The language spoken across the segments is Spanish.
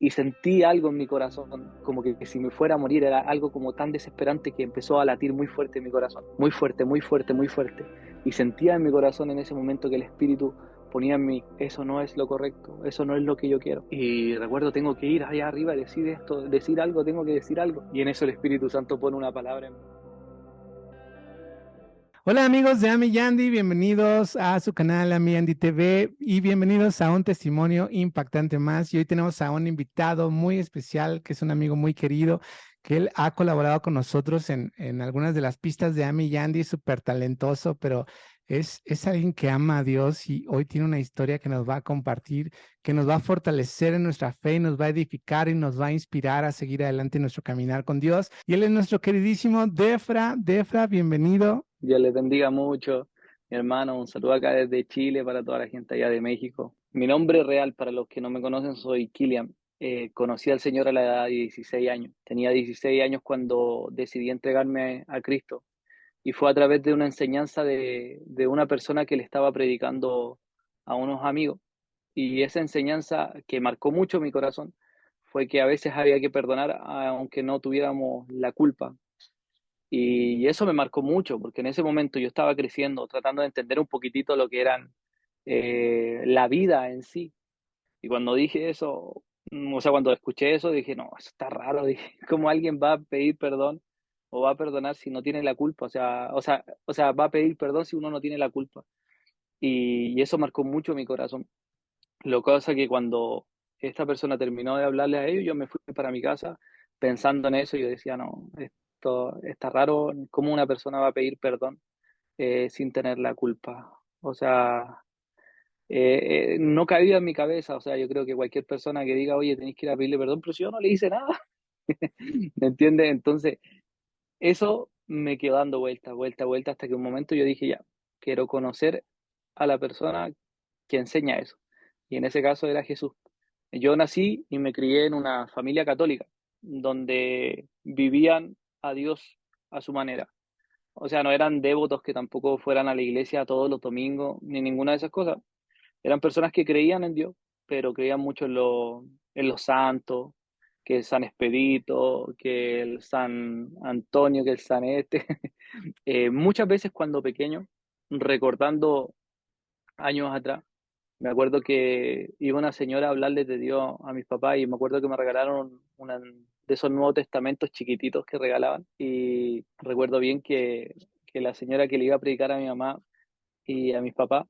y sentí algo en mi corazón, como que si me fuera a morir, era algo como tan desesperante que empezó a latir muy fuerte en mi corazón, muy fuerte, muy fuerte, muy fuerte. Y sentía en mi corazón en ese momento que el Espíritu ponía en mí, eso no es lo correcto, eso no es lo que yo quiero. Y recuerdo, tengo que ir allá arriba y decir esto, decir algo, tengo que decir algo. Y en eso el Espíritu Santo pone una palabra en mí. Hola amigos de Ami Yandy, bienvenidos a su canal Ami Yandy TV y bienvenidos a un testimonio impactante más. Y hoy tenemos a un invitado muy especial, que es un amigo muy querido, que él ha colaborado con nosotros en algunas de las pistas de Ami Yandy, súper talentoso, pero es alguien que ama a Dios y hoy tiene una historia que nos va a compartir, que nos va a fortalecer en nuestra fe y nos va a edificar y nos va a inspirar a seguir adelante en nuestro caminar con Dios. Y él es nuestro queridísimo Defra. Defra, bienvenido. Dios les bendiga mucho, mi hermano. Un saludo acá desde Chile para toda la gente allá de México. Mi nombre real, para los que no me conocen, soy Kilian. Conocí al Señor a la edad de 16 años. Tenía 16 años cuando decidí entregarme a Cristo. Y fue a través de una enseñanza de una persona que le estaba predicando a unos amigos. Y esa enseñanza que marcó mucho mi corazón fue que a veces había que perdonar aunque no tuviéramos la culpa. Y eso me marcó mucho, porque en ese momento yo estaba creciendo, tratando de entender un poquitito lo que eran la vida en sí. Y cuando dije eso, o sea, cuando escuché eso, dije, no, eso está raro. Dije, ¿cómo alguien va a pedir perdón o va a perdonar si no tiene la culpa? O sea, va a pedir perdón si uno no tiene la culpa. Y eso marcó mucho mi corazón. Lo que pasa que cuando esta persona terminó de hablarle a ellos, yo me fui para mi casa pensando en eso y yo decía, no, esto está raro, ¿cómo una persona va a pedir perdón sin tener la culpa? O sea, no cabía en mi cabeza. O sea, yo creo que cualquier persona que diga, oye, tenéis que ir a pedirle perdón, pero si yo no le hice nada, ¿me entiendes? Entonces, eso me quedó dando vuelta, vuelta, vuelta, hasta que un momento yo dije, ya, quiero conocer a la persona que enseña eso. Y en ese caso era Jesús. Yo nací y me crié en una familia católica, donde vivían a Dios a su manera. O sea, no eran devotos que tampoco fueran a la iglesia todos los domingos, ni ninguna de esas cosas. Eran personas que creían en Dios, pero creían mucho en los santos, que el San Expedito, que el San Antonio, que el San este. Muchas veces cuando pequeño, recordando años atrás, me acuerdo que iba una señora a hablarles de Dios a mis papás y me acuerdo que me regalaron una de esos Nuevos Testamentos chiquititos que regalaban y recuerdo bien que la señora que le iba a predicar a mi mamá y a mis papás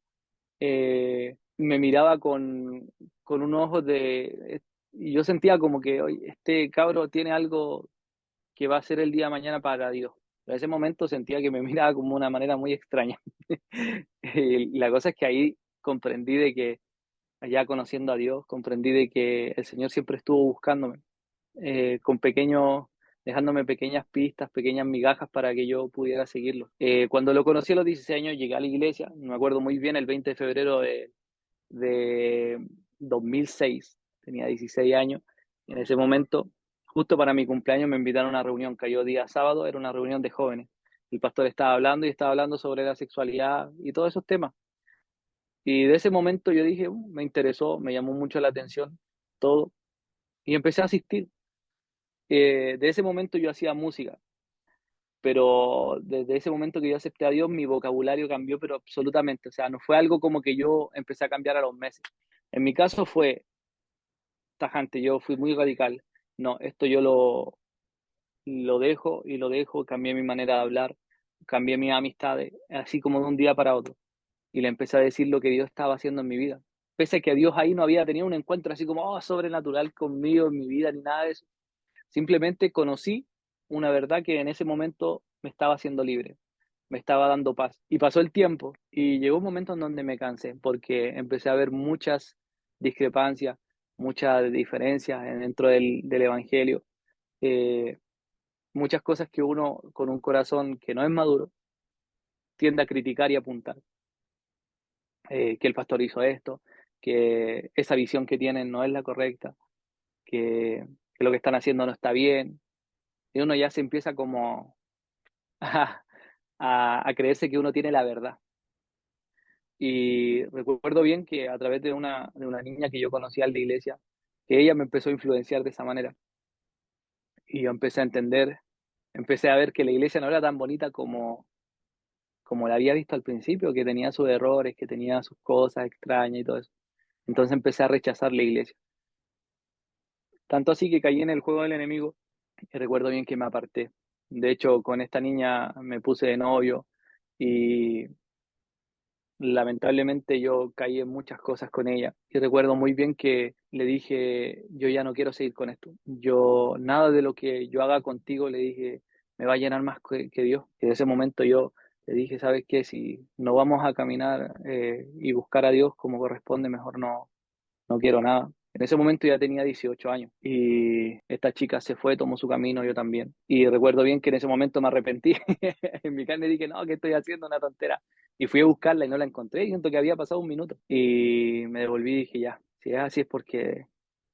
me miraba con unos ojos y yo sentía como que, oye, este cabro tiene algo que va a ser el día de mañana para Dios. En ese momento sentía que me miraba como de una manera muy extraña. Y la cosa es que ahí comprendí de que, allá conociendo a Dios, comprendí de que el Señor siempre estuvo buscándome, con pequeños, dejándome pequeñas pistas, pequeñas migajas para que yo pudiera seguirlo. Cuando lo conocí a los 16 años, llegué a la iglesia, me acuerdo muy bien, el 20 de febrero de 2006, tenía 16 años, en ese momento, justo para mi cumpleaños me invitaron a una reunión, cayó día sábado, era una reunión de jóvenes. El pastor estaba hablando y estaba hablando sobre la sexualidad y todos esos temas. Y de ese momento yo dije, me interesó, me llamó mucho la atención todo y empecé a asistir. De ese momento yo hacía música, pero desde ese momento que yo acepté a Dios, mi vocabulario cambió, pero absolutamente. O sea, no fue algo como que yo empecé a cambiar a los meses. En mi caso fue tajante, yo fui muy radical. No, esto yo lo dejo y lo dejo, cambié mi manera de hablar, cambié mis amistades, así como de un día para otro. Y le empecé a decir lo que Dios estaba haciendo en mi vida. Pese a que Dios ahí no había tenido un encuentro así como sobrenatural conmigo en mi vida ni nada de eso. Simplemente conocí una verdad que en ese momento me estaba haciendo libre, me estaba dando paz. Y pasó el tiempo y llegó un momento en donde me cansé porque empecé a ver muchas discrepancias, muchas diferencias dentro del Evangelio, eh, muchas cosas que uno con un corazón que no es maduro tiende a criticar y apuntar. Que el pastor hizo esto, que esa visión que tienen no es la correcta, que lo que están haciendo no está bien. Y uno ya se empieza como a, a creerse que uno tiene la verdad. Y recuerdo bien que a través de una niña que yo conocía en la iglesia, que ella me empezó a influenciar de esa manera. Y yo empecé a entender, empecé a ver que la iglesia no era tan bonita como la había visto al principio, que tenía sus errores, que tenía sus cosas extrañas y todo eso. Entonces empecé a rechazar la iglesia. Tanto así que caí en el juego del enemigo y recuerdo bien que me aparté. De hecho, con esta niña me puse de novio y lamentablemente yo caí en muchas cosas con ella. Y recuerdo muy bien que le dije, yo ya no quiero seguir con esto. Yo, nada de lo que yo haga contigo, le dije, me va a llenar más que Dios. Y en ese momento yo le dije, ¿sabes qué? Si no vamos a caminar y buscar a Dios como corresponde, mejor no quiero nada. En ese momento ya tenía 18 años y esta chica se fue, tomó su camino, yo también. Y recuerdo bien que en ese momento me arrepentí. En mi carne dije, no, ¿qué estoy haciendo? Una tontera. Y fui a buscarla y no la encontré. Y siento que había pasado un minuto. Y me devolví y dije, ya, si es así es porque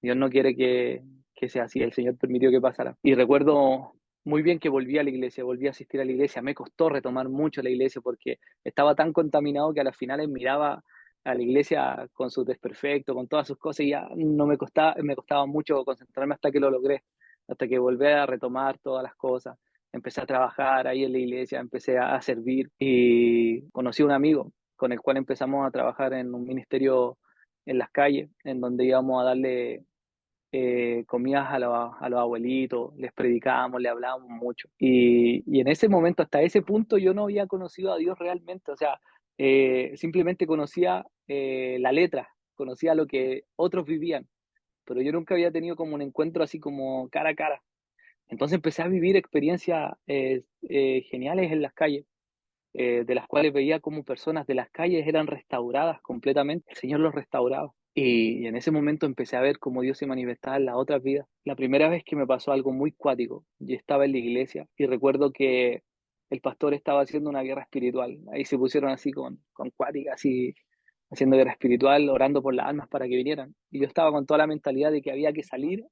Dios no quiere que sea así. El Señor permitió que pasara. Y recuerdo muy bien que volví a la iglesia, volví a asistir a la iglesia. Me costó retomar mucho la iglesia porque estaba tan contaminado que a las finales miraba a la iglesia con sus desperfectos, con todas sus cosas, y ya no me costaba mucho concentrarme hasta que lo logré, hasta que volví a retomar todas las cosas. Empecé a trabajar ahí en la iglesia, empecé a servir y conocí a un amigo con el cual empezamos a trabajar en un ministerio en las calles, en donde íbamos a darle comidas a los abuelitos, les predicábamos, le hablábamos mucho. Y en ese momento, hasta ese punto, yo no había conocido a Dios realmente, o sea, simplemente conocía la letra, conocía lo que otros vivían, pero yo nunca había tenido como un encuentro así como cara a cara. Entonces empecé a vivir experiencias geniales en las calles, de las cuales veía como personas de las calles eran restauradas completamente. El Señor los restauraba. Y en ese momento empecé a ver cómo Dios se manifestaba en las otras vidas. La primera vez que me pasó algo muy cuático, yo estaba en la iglesia y recuerdo que el pastor estaba haciendo una guerra espiritual. Ahí se pusieron así con cuáticas, así haciendo guerra espiritual, orando por las almas para que vinieran. Y yo estaba con toda la mentalidad de que había que salir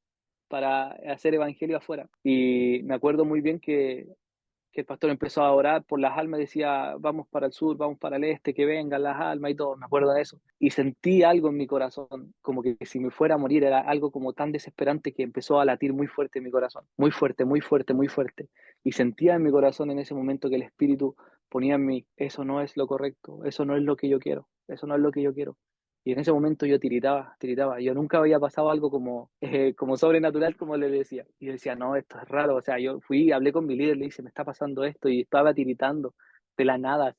para hacer evangelio afuera. Y me acuerdo muy bien que el pastor empezó a orar por las almas, decía, vamos para el sur, vamos para el este, que vengan las almas y todo, me acuerdo de eso. Y sentí algo en mi corazón, como que si me fuera a morir, era algo como tan desesperante que empezó a latir muy fuerte en mi corazón, muy fuerte, muy fuerte, muy fuerte. Y sentía en mi corazón en ese momento que el Espíritu ponía en mí, eso no es lo correcto, eso no es lo que yo quiero, eso no es lo que yo quiero. Y en ese momento yo tiritaba, tiritaba. Yo nunca había pasado algo como sobrenatural, como le decía. Y yo decía, no, esto es raro. O sea, yo fui, hablé con mi líder, le dije, me está pasando esto. Y estaba tiritando de la nada.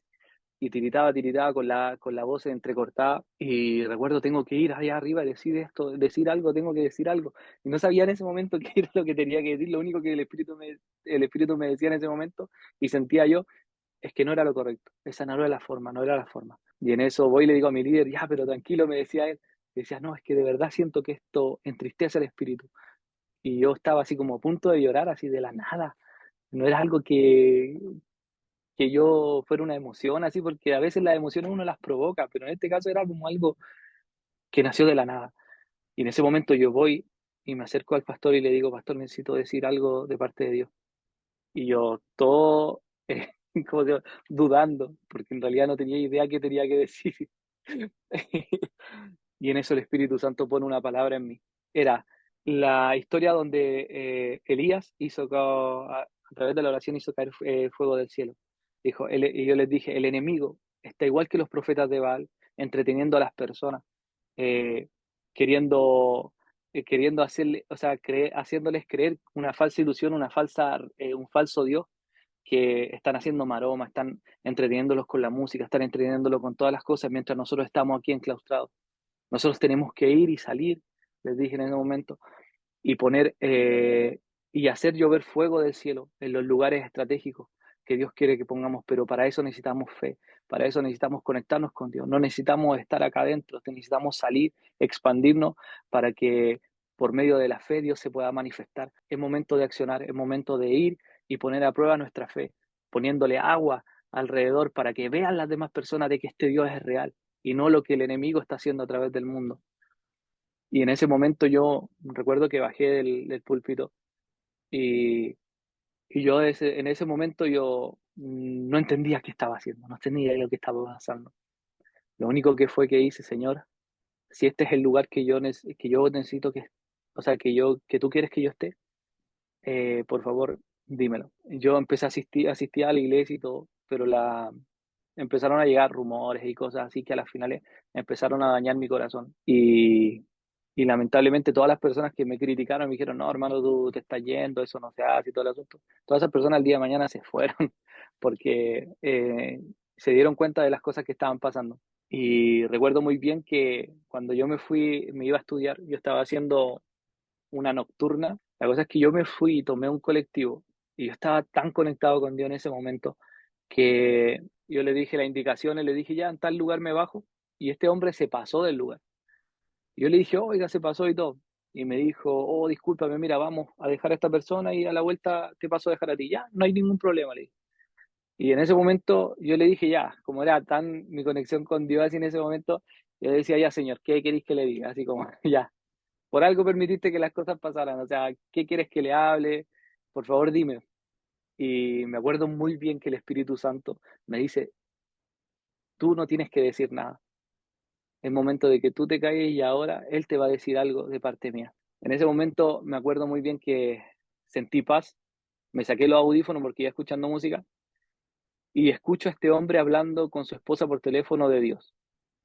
Y tiritaba, tiritaba con la voz entrecortada. Y recuerdo, tengo que ir allá arriba y decir esto, decir algo, tengo que decir algo. Y no sabía en ese momento qué era lo que tenía que decir. Lo único que el Espíritu me decía en ese momento, y sentía yo, es que no era lo correcto, esa no era la forma, no era la forma. Y en eso voy y le digo a mi líder, ya, pero tranquilo, me decía él, decía, no, es que de verdad siento que esto entristece al espíritu. Y yo estaba así como a punto de llorar, así de la nada. No era algo que yo fuera una emoción, así, porque a veces las emociones uno las provoca, pero en este caso era como algo que nació de la nada. Y en ese momento yo voy y me acerco al pastor y le digo, pastor, necesito decir algo de parte de Dios. Y yo todo como dudando, porque en realidad no tenía idea qué tenía que decir. Y en eso el Espíritu Santo pone una palabra en mí. Era la historia donde Elías a través de la oración hizo caer fuego del cielo. Y yo les dije, el enemigo está igual que los profetas de Baal, entreteniendo a las personas, eh, queriendo, queriendo hacerle, o sea, haciéndoles creer una falsa ilusión, un falso Dios, que están haciendo maroma, están entreteniéndolos con la música, están entreteniéndolos con todas las cosas, mientras nosotros estamos aquí enclaustrados. Nosotros tenemos que ir y salir, les dije en ese momento, y poner y hacer llover fuego del cielo en los lugares estratégicos que Dios quiere que pongamos, pero para eso necesitamos fe, para eso necesitamos conectarnos con Dios, no necesitamos estar acá adentro, necesitamos salir, expandirnos para que por medio de la fe Dios se pueda manifestar. Es momento de accionar, es momento de ir y poner a prueba nuestra fe, poniéndole agua alrededor para que vean las demás personas de que este Dios es real y no lo que el enemigo está haciendo a través del mundo. Y en ese momento yo recuerdo que bajé del púlpito y, y yo en ese momento yo no entendía qué estaba haciendo, no entendía lo que estaba pasando. Lo único que fue que hice, Señor, si este es el lugar que yo necesito que o sea, que tú quieres que yo esté, por favor, dímelo. Yo empecé a asistir a la iglesia y todo, pero empezaron a llegar rumores y cosas así que a las finales empezaron a dañar mi corazón. Y lamentablemente todas las personas que me criticaron me dijeron, no, hermano, tú te estás yendo, eso no se hace y todo el asunto. Todas esas personas el día de mañana se fueron porque se dieron cuenta de las cosas que estaban pasando. Y recuerdo muy bien que cuando yo me fui, me iba a estudiar, yo estaba haciendo una nocturna. La cosa es que yo me fui y tomé un colectivo y yo estaba tan conectado con Dios en ese momento que yo le dije las indicaciones, le dije ya en tal lugar me bajo y este hombre se pasó del lugar. Y yo le dije, oiga, se pasó y todo. Y me dijo, oh, discúlpame, mira, vamos a dejar a esta persona y a la vuelta te paso a dejar a ti. Ya, no hay ningún problema, le dije. Y en ese momento yo le dije, ya, como era tan mi conexión con Dios así en ese momento, yo le decía, ya, Señor, ¿qué queréis que le diga? Así como, ya, por algo permitiste que las cosas pasaran. O sea, ¿qué quieres que le hable? Por favor, dime. Y me acuerdo muy bien que el Espíritu Santo me dice, tú no tienes que decir nada. Es momento de que tú te calles y ahora Él te va a decir algo de parte mía. En ese momento me acuerdo muy bien que sentí paz, me saqué los audífonos porque iba escuchando música y escucho a este hombre hablando con su esposa por teléfono de Dios.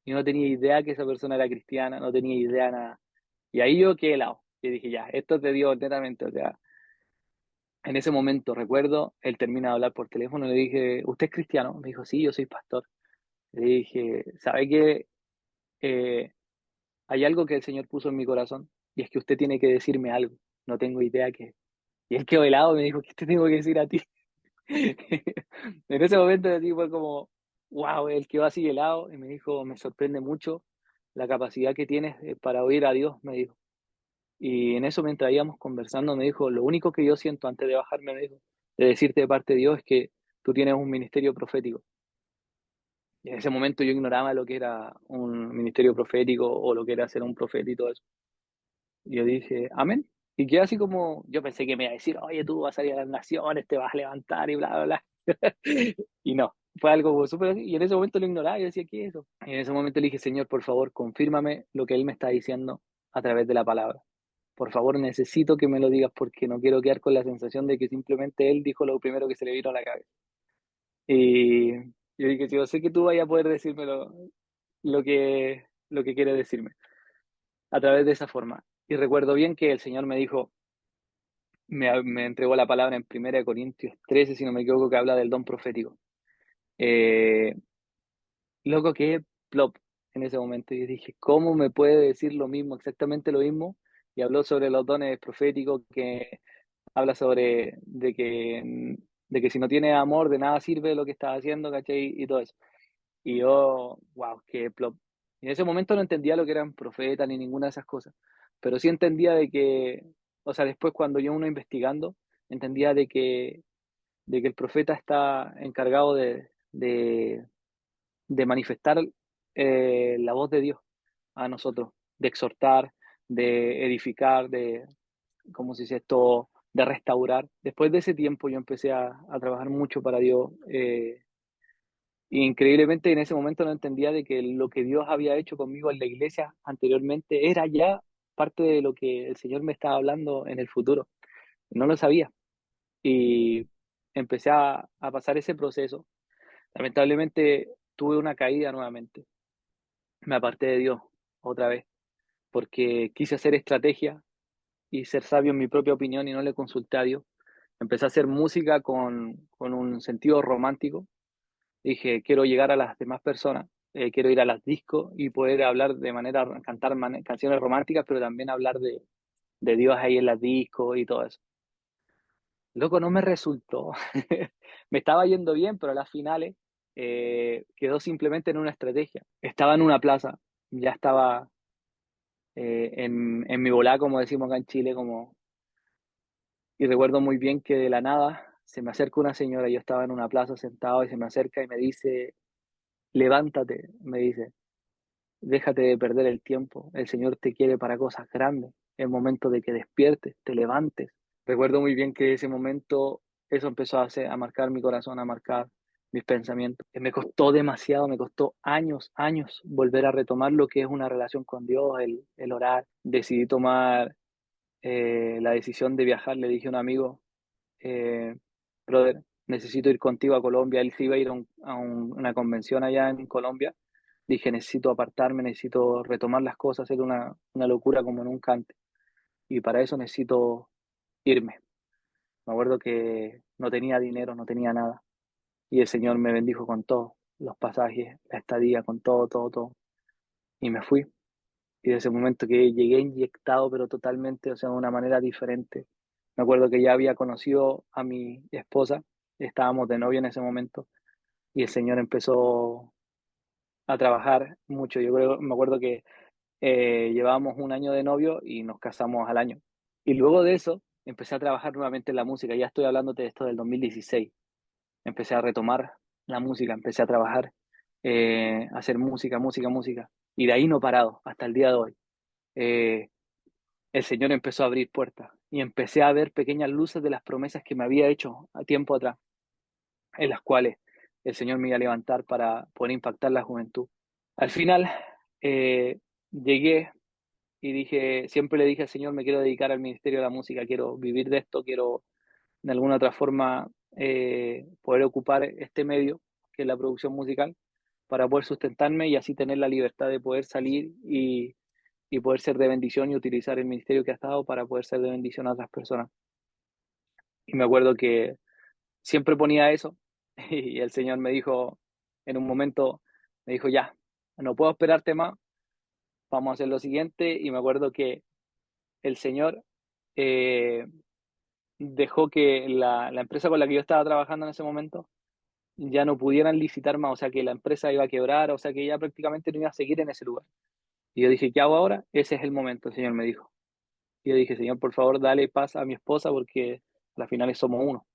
Yo no tenía idea que esa persona era cristiana, no tenía idea nada. Y ahí yo quedé helado. Y dije, ya, esto es de Dios netamente. O sea, en ese momento recuerdo, él termina de hablar por teléfono, le dije, ¿usted es cristiano? Me dijo, sí, yo soy pastor. Le dije, ¿sabe qué? Eh, Hay algo que el Señor puso en mi corazón y es que usted tiene que decirme algo. No tengo idea qué. Y él quedó helado, me dijo, ¿qué te tengo que decir a ti? En ese momento así fue como, wow, él quedó así helado y me dijo, me sorprende mucho la capacidad que tienes para oír a Dios, me dijo. Y en eso mientras íbamos conversando me dijo, lo único que yo siento antes de bajarme, me dijo, de decirte de parte de Dios es que tú tienes un ministerio profético. Y en ese momento yo ignoraba lo que era un ministerio profético o lo que era ser un profeta y todo eso. Y yo dije, amén. Y quedé así como, yo pensé que me iba a decir, oye, tú vas a salir a las naciones, te vas a levantar y bla, bla, bla. Y no, fue algo como súper así. Y en ese momento lo ignoraba y yo decía, ¿qué es eso? Y en ese momento le dije, Señor, por favor, confírmame lo que Él me está diciendo a través de la palabra. Por favor, necesito que me lo digas porque no quiero quedar con la sensación de que simplemente Él dijo lo primero que se le vino a la cabeza. Y yo dije, sí, yo sé que tú vayas a poder decirme lo que quieres decirme a través de esa forma. Y recuerdo bien que el Señor me dijo, me entregó la palabra en 1 Corintios 13 si no me equivoco, que habla del don profético. Eh, Loco que es plop en ese momento. Y dije, ¿cómo me puede decir lo mismo, exactamente lo mismo? Y habló sobre los dones proféticos, que habla sobre de que si no tienes amor, de nada sirve lo que estás haciendo, ¿cachai? Y todo eso. Y yo, wow, qué plop. Y en ese momento no entendía lo que eran profetas ni ninguna de esas cosas, pero sí entendía de que, o sea, después cuando yo uno investigando, entendía de que el profeta está encargado de manifestar la voz de Dios a nosotros, de exhortar, de edificar, ¿cómo se dice esto? De restaurar. Después de ese tiempo yo empecé a trabajar mucho para Dios. Y increíblemente en ese momento no entendía de que lo que Dios había hecho conmigo en la iglesia anteriormente era ya parte de lo que el Señor me estaba hablando en el futuro. No lo sabía. Y empecé a pasar ese proceso. Lamentablemente tuve una caída nuevamente. Me aparté de Dios otra vez porque quise hacer estrategia y ser sabio en mi propia opinión y no le consulté a Dios. Empecé a hacer música con un sentido romántico. Dije, quiero llegar a las demás personas, quiero ir a las discos y poder hablar de manera, cantar canciones románticas, pero también hablar de Dios ahí en las discos y todo eso. Loco, no me resultó. Me estaba yendo bien, pero a las finales quedó simplemente en una estrategia. Estaba en una plaza, ya estaba en mi volá, como decimos acá en Chile, y recuerdo muy bien que de la nada se me acerca una señora, yo estaba en una plaza sentado y se me acerca y me dice, levántate, me dice. Déjate de perder el tiempo. El Señor te quiere para cosas grandes. Es momento de que despiertes, te levantes. Recuerdo muy bien que ese momento, eso empezó a marcar mi corazón, a marcar mis pensamientos. Me costó demasiado, me costó años, años volver a retomar lo que es una relación con Dios, el orar. Decidí tomar la decisión de viajar, le dije a un amigo, eh, brother, necesito ir contigo a Colombia. Él se iba a ir una convención allá en Colombia. Dije, necesito apartarme, necesito retomar las cosas, hacer una locura como nunca antes. Y para eso necesito irme. Me acuerdo que no tenía dinero, no tenía nada. Y el Señor me bendijo con todo, los pasajes, la estadía, con todo, todo, todo. Y me fui. Y desde ese momento que llegué inyectado, pero totalmente, o sea, de una manera diferente. Me acuerdo que ya había conocido a mi esposa, estábamos de novio en ese momento, y el Señor empezó a trabajar mucho. Yo creo, me acuerdo que llevábamos un año de novio y nos casamos al año. Y luego de eso, empecé a trabajar nuevamente en la música. Ya estoy hablándote de esto del 2016. Empecé a retomar la música, empecé a trabajar, a hacer música, música, música. Y de ahí no he parado hasta el día de hoy. Eh, el Señor empezó a abrir puertas y empecé a ver pequeñas luces de las promesas que me había hecho a tiempo atrás, en las cuales el Señor me iba a levantar para poder impactar la juventud. Al final, eh, llegué y dije, siempre le dije al Señor, me quiero dedicar al ministerio de la música, quiero vivir de esto, quiero de alguna otra forma poder ocupar este medio, que es la producción musical, para poder sustentarme y así tener la libertad de poder salir y poder ser de bendición y utilizar el ministerio que ha estado para poder ser de bendición a otras personas. Y me acuerdo que siempre ponía eso y el Señor me dijo, en un momento, me dijo, ya, no puedo esperarte más, vamos a hacer lo siguiente. Y me acuerdo que el Señor eh, dejó que la empresa con la que yo estaba trabajando en ese momento ya no pudieran licitar más, o sea que la empresa iba a quebrar, o sea que ya prácticamente no iba a seguir en ese lugar. Y yo dije, ¿qué hago ahora? Ese es el momento, el Señor me dijo. Y yo dije, Señor, por favor, dale paz a mi esposa porque al final somos uno.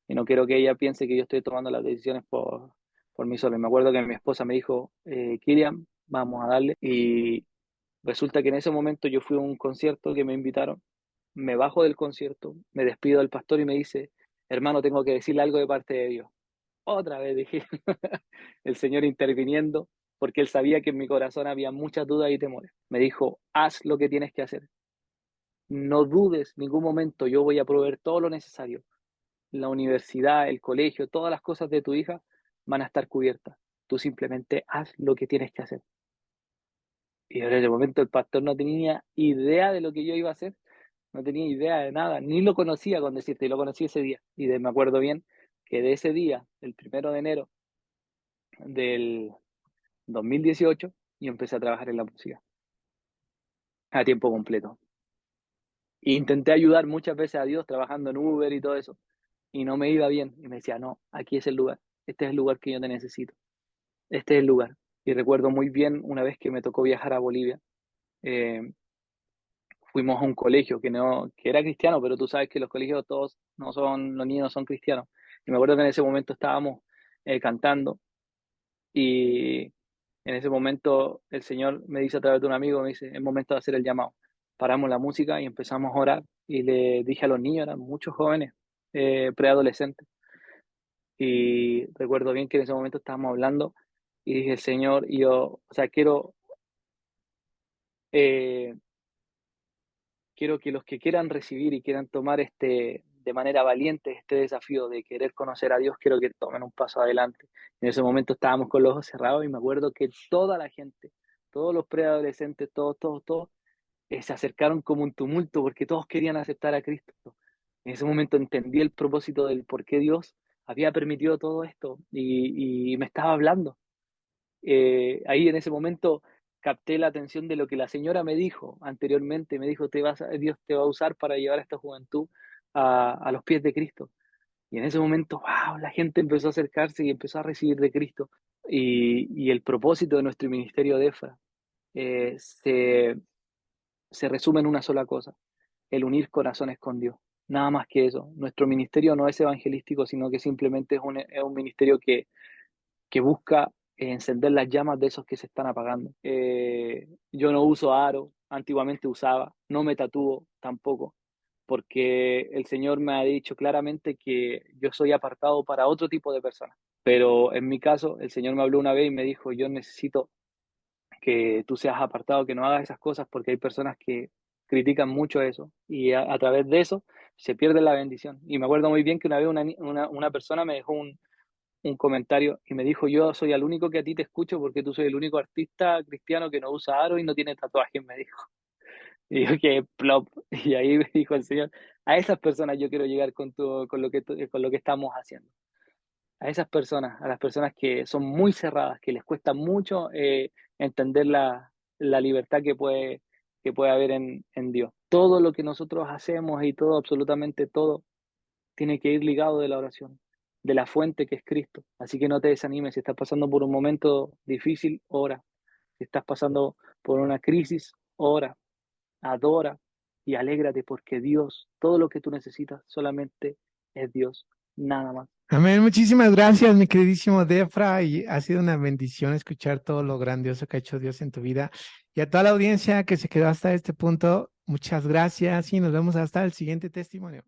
Y no quiero que ella piense que yo estoy tomando las decisiones por mí solo. Y me acuerdo que mi esposa me dijo, Kilian, vamos a darle. Y resulta que en ese momento yo fui a un concierto que me invitaron, me bajo del concierto, me despido del pastor y me dice, hermano, tengo que decirle algo de parte de Dios. Otra vez dije, el Señor interviniendo, porque Él sabía que en mi corazón había muchas dudas y temores. Me dijo, haz lo que tienes que hacer. No dudes en ningún momento, yo voy a proveer todo lo necesario. La universidad, el colegio, todas las cosas de tu hija van a estar cubiertas. Tú simplemente haz lo que tienes que hacer. Y en ese momento el pastor no tenía idea de lo que yo iba a hacer, no tenía idea de nada, ni lo conocía con decirte, y lo conocí ese día. Me acuerdo bien que de ese día, el 1 de enero del 2018, yo empecé a trabajar en la música a tiempo completo. E intenté ayudar muchas veces a Dios trabajando en Uber y todo eso, y no me iba bien. Y me decía, no, aquí es el lugar, este es el lugar que yo te necesito, este es el lugar. Y recuerdo muy bien una vez que me tocó viajar a Bolivia, eh, fuimos a un colegio que era cristiano, pero tú sabes que los colegios todos no son, los niños no son cristianos. Y me acuerdo que en ese momento estábamos cantando y en ese momento el Señor me dice a través de un amigo, me dice, es momento de hacer el llamado. Paramos la música y empezamos a orar y le dije a los niños, eran muchos jóvenes, preadolescentes, y recuerdo bien que en ese momento estábamos hablando y dije, Señor, yo, o sea, eh, quiero que los que quieran recibir y quieran tomar de manera valiente este desafío de querer conocer a Dios, quiero que tomen un paso adelante. En ese momento estábamos con los ojos cerrados y me acuerdo que toda la gente, todos los preadolescentes, todos, todos, todos, se acercaron como un tumulto porque todos querían aceptar a Cristo. En ese momento entendí el propósito del por qué Dios había permitido todo esto y me estaba hablando. Ahí en ese momento capté la atención de lo que la señora me dijo anteriormente. Me dijo, Dios te va a usar para llevar a esta juventud a los pies de Cristo. Y en ese momento, wow, la gente empezó a acercarse y empezó a recibir de Cristo. Y el propósito de nuestro ministerio de EFRA eh, se, se resume en una sola cosa, el unir corazones con Dios. Nada más que eso. Nuestro ministerio no es evangelístico, sino que simplemente es un ministerio que busca encender las llamas de esos que se están apagando. Yo no uso aro, antiguamente usaba, no me tatúo tampoco, porque el Señor me ha dicho claramente que yo soy apartado para otro tipo de personas. Pero en mi caso, el Señor me habló una vez y me dijo, yo necesito que tú seas apartado, que no hagas esas cosas, porque hay personas critican mucho eso y a través de eso se pierde la bendición. Y me acuerdo muy bien que una vez una persona me dejó un comentario y me dijo, yo soy el único que a ti te escucho porque tú soy el único artista cristiano que no usa aro y no tiene tatuajes, me dijo. Y yo que plop. Y ahí me dijo el Señor, a esas personas yo quiero llegar con lo que estamos haciendo. A esas personas, a las personas que son muy cerradas, que les cuesta mucho entender la libertad que puede haber en Dios. Todo lo que nosotros hacemos y todo, absolutamente todo, tiene que ir ligado de la oración, de la fuente que es Cristo. Así que no te desanimes, si estás pasando por un momento difícil, ora. Si estás pasando por una crisis, ora, adora y alégrate porque Dios, todo lo que tú necesitas solamente es Dios, nada más. Amén. Muchísimas gracias, mi queridísimo Defra. Y ha sido una bendición escuchar todo lo grandioso que ha hecho Dios en tu vida. Y a toda la audiencia que se quedó hasta este punto, muchas gracias y nos vemos hasta el siguiente testimonio.